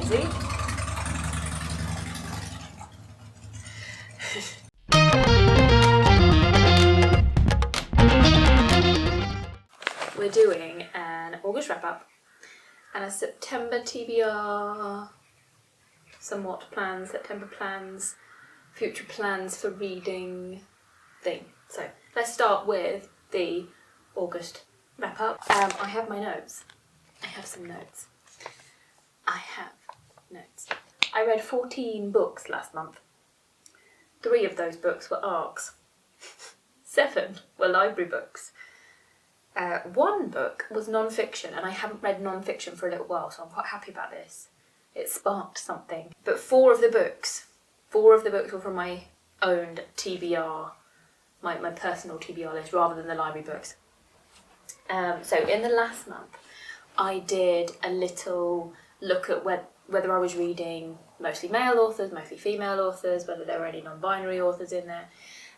easy. We're doing an August wrap-up and a September TBR, somewhat plans, September plans, future plans for reading thing. So let's start with the August wrap-up. I have my notes. I have some notes. I read 14 books last month. 3 of those books were ARCs. 7 were library books. 1 book was non-fiction, and I haven't read non-fiction for a little while, so I'm quite happy about this. It sparked something. But 4 of the books were from my own TBR, my personal TBR list, rather than the library books. So in the last month, I did a little look at whether I was reading mostly male authors, mostly female authors, whether there were any non-binary authors in there.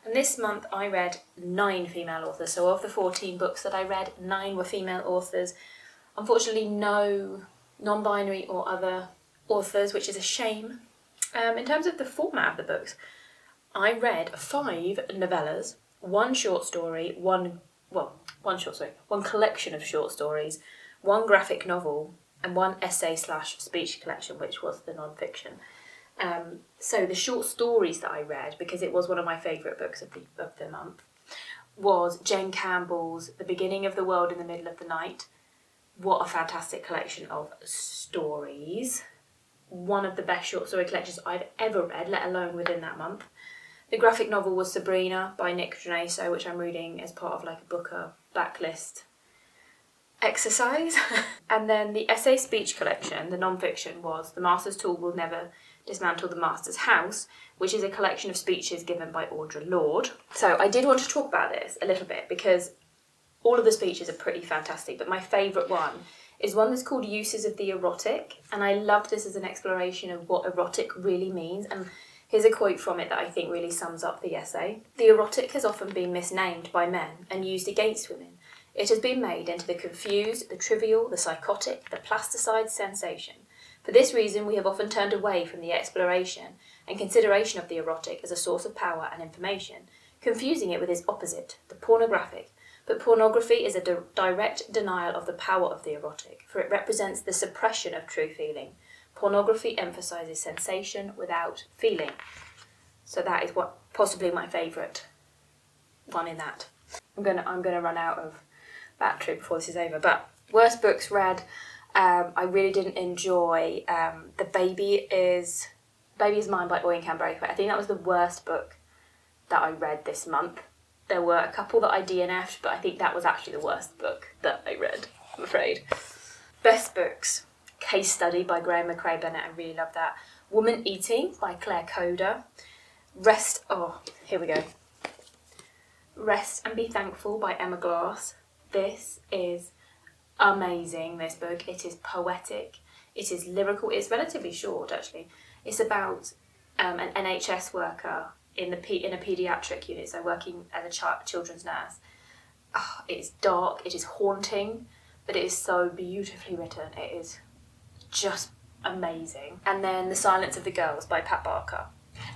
And this month I read 9 female authors. So of the 14 books that I read, 9 were female authors. Unfortunately, no non-binary or other authors, which is a shame. In terms of the format of the books, I read 5 novellas, 1 short story, one collection of short stories, 1 graphic novel, and 1 essay/speech collection, which was the non-fiction. So the short stories that I read, because it was one of my favourite books of the month, was Jane Campbell's The Beginning of the World in the Middle of the Night. What a fantastic collection of stories. One of the best short story collections I've ever read, let alone within that month. The graphic novel was Sabrina by Nick Drenaso, which I'm reading as part of like a Booker backlist exercise. And then the essay speech collection, the non-fiction, was The Master's Tool Will Never Dismantle the Master's House, which is a collection of speeches given by Audre Lorde. So I did want to talk about this a little bit because all of the speeches are pretty fantastic, but my favourite one is one that's called Uses of the Erotic, and I love this as an exploration of what erotic really means. And here's a quote from it that I think really sums up the essay. The erotic has often been misnamed by men and used against women. It has been made into the confused, the trivial, the psychotic, the plasticized sensation. For this reason, we have often turned away from the exploration and consideration of the erotic as a source of power and information, confusing it with its opposite, the pornographic. But pornography is a direct denial of the power of the erotic, for it represents the suppression of true feeling. Pornography emphasizes sensation without feeling. So that is what possibly my favourite one in that. I'm gonna run out of battery before this is over. But worst books read, I really didn't enjoy The Baby is Mine by Oyin Canberra. I think that was the worst book that I read this month. There were a couple that I DNF'd, but I think that was actually the worst book that I read, I'm afraid. Best books. Case Study by Graham McRae Bennett, I really love that. Woman Eating by Claire Coder. Rest and Be Thankful by Emma Glass. This is amazing, this book. It is poetic, it is lyrical, it's relatively short actually. It's about an NHS worker in a paediatric unit, so working as a children's nurse. It is dark, it is haunting, but it is so beautifully written. It is just amazing. And then The Silence of the Girls by Pat Barker.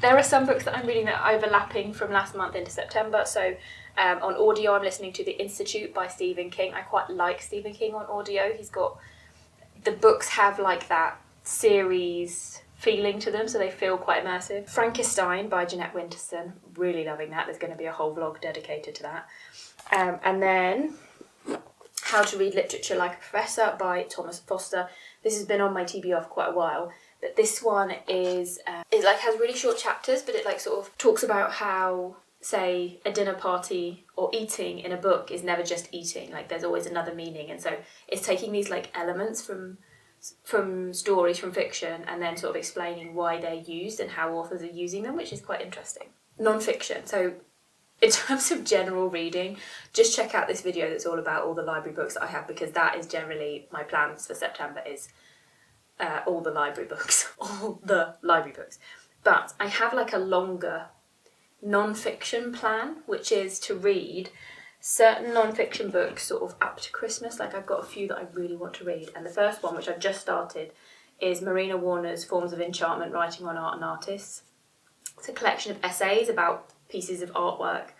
There are some books that I'm reading that are overlapping from last month into September. So on audio, I'm listening to The Institute by Stephen King. I quite like Stephen King on audio. The books have like that series feeling to them, so they feel quite immersive. Frankenstein by Jeanette Winterson. Really loving that. There's going to be a whole vlog dedicated to that. And then How to Read Literature Like a Professor by Thomas Foster. This has been on my TBR for quite a while, but this one is it like has really short chapters, but it like sort of talks about how, say, a dinner party or eating in a book is never just eating. Like there's always another meaning, and so it's taking these like elements from stories, from fiction, and then sort of explaining why they're used and how authors are using them, which is quite interesting. Non-fiction. So in terms of general reading, just check out this video that's all about all the library books that I have, because that is generally my plans for September is all the library books. But I have like a longer non-fiction plan, which is to read certain non-fiction books sort of up to Christmas. Like I've got a few that I really want to read, and the first one, which I've just started, is Marina Warner's Forms of Enchantment, Writing on Art and Artists. It's a collection of essays about pieces of artwork.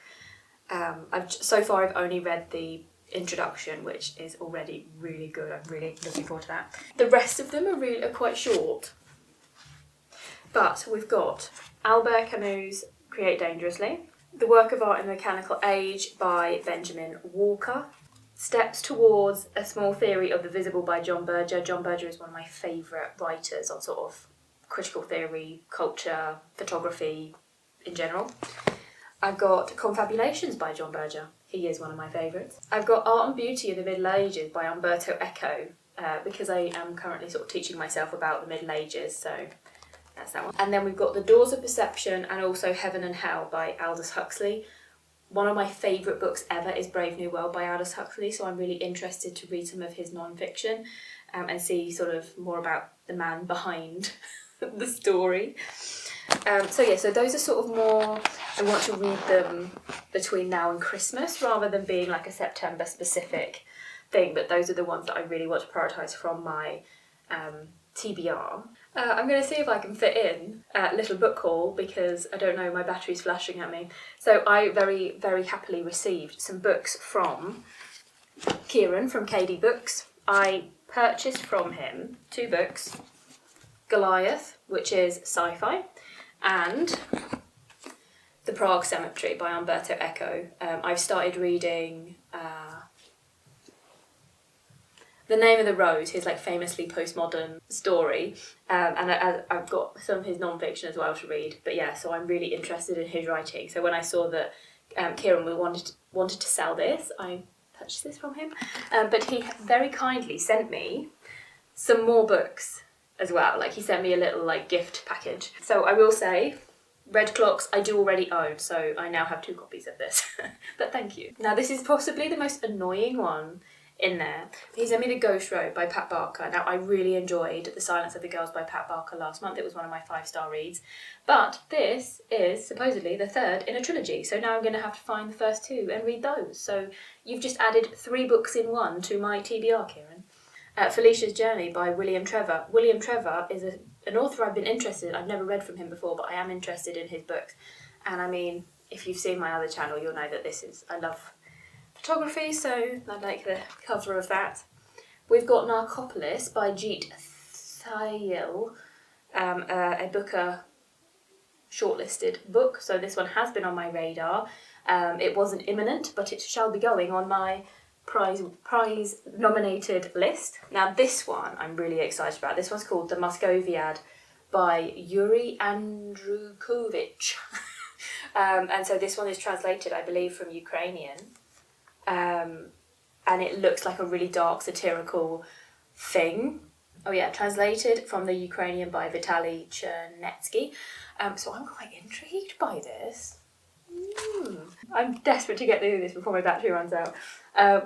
So far I've only read the introduction, which is already really good. I'm really looking forward to that. The rest of them are quite short. But we've got Albert Camus' Create Dangerously, The Work of Art in the Mechanical Age by Benjamin Walker, Steps Towards a Small Theory of the Visible by John Berger. John Berger is one of my favourite writers on sort of critical theory, culture, photography in general. I've got Confabulations by John Berger. He is one of my favourites. I've got Art and Beauty of the Middle Ages by Umberto Eco, because I am currently sort of teaching myself about the Middle Ages, so that's that one. And then we've got The Doors of Perception and also Heaven and Hell by Aldous Huxley. One of my favourite books ever is Brave New World by Aldous Huxley, so I'm really interested to read some of his non-fiction and see sort of more about the man behind the story. So those are sort of more, I want to read them between now and Christmas rather than being like a September specific thing, but those are the ones that I really want to prioritise from my TBR. I'm going to see if I can fit in a little book haul because I don't know, my battery's flashing at me. So I very, very happily received some books from Kieran from KD Books. I purchased from him 2 books, Goliath, which is sci-fi, and The Prague Cemetery by Umberto Eco. I've started reading The Name of the Rose, his like famously postmodern story, and I've got some of his non-fiction as well to read. But yeah, so I'm really interested in his writing. So when I saw that Kieran wanted to sell this, I purchased this from him. But he very kindly sent me some more books as well. Like he sent me a little like gift package. So I will say, Red Clocks I do already own, so I now have 2 copies of this. But thank you. Now this is possibly the most annoying one in there. He sent me The Ghost Robe by Pat Barker. Now I really enjoyed The Silence of the Girls by Pat Barker last month. It was one of my 5-star reads. But this is supposedly the 3rd in a trilogy, so now I'm going to have to find the first 2 and read those. So you've just added 3 books in one to my TBR, Kieran. Felicia's Journey by William Trevor. William Trevor is an author I've been interested in. I've never read from him before, but I am interested in his books. And I mean, if you've seen my other channel, you'll know that I love photography, so I like the cover of that. We've got Narcopolis by Jeet Thayil, a Booker shortlisted book. So this one has been on my radar. It wasn't imminent, but it shall be going on my prize nominated list. Now this one I'm really excited about. This one's called The Muscoviad by Yuri Andrukovich. And so this one is translated, I believe, from Ukrainian. And it looks like a really dark satirical thing. Oh yeah, translated from the Ukrainian by Vitaly Chernetsky. So I'm quite intrigued by this. I'm desperate to get through this before my battery runs out.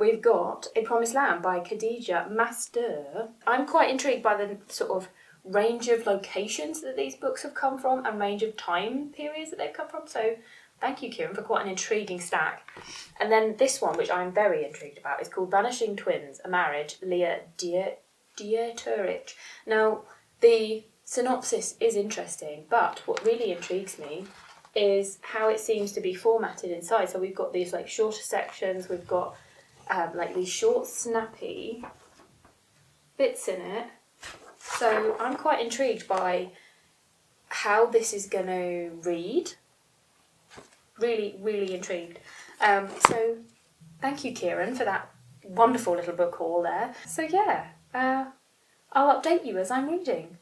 We've got A Promised Land by Khadija Master. I'm quite intrigued by the sort of range of locations that these books have come from and range of time periods that they've come from. So thank you, Kieran, for quite an intriguing stack. And then this one, which I'm very intrigued about, is called Vanishing Twins, A Marriage, Leah Dieterich. Now, the synopsis is interesting, but what really intrigues me is how it seems to be formatted inside. So we've got these like shorter sections, we've got like these short snappy bits in it. So I'm quite intrigued by how this is going to read. Really, really intrigued. So thank you, Kieran, for that wonderful little book haul there. So yeah, I'll update you as I'm reading.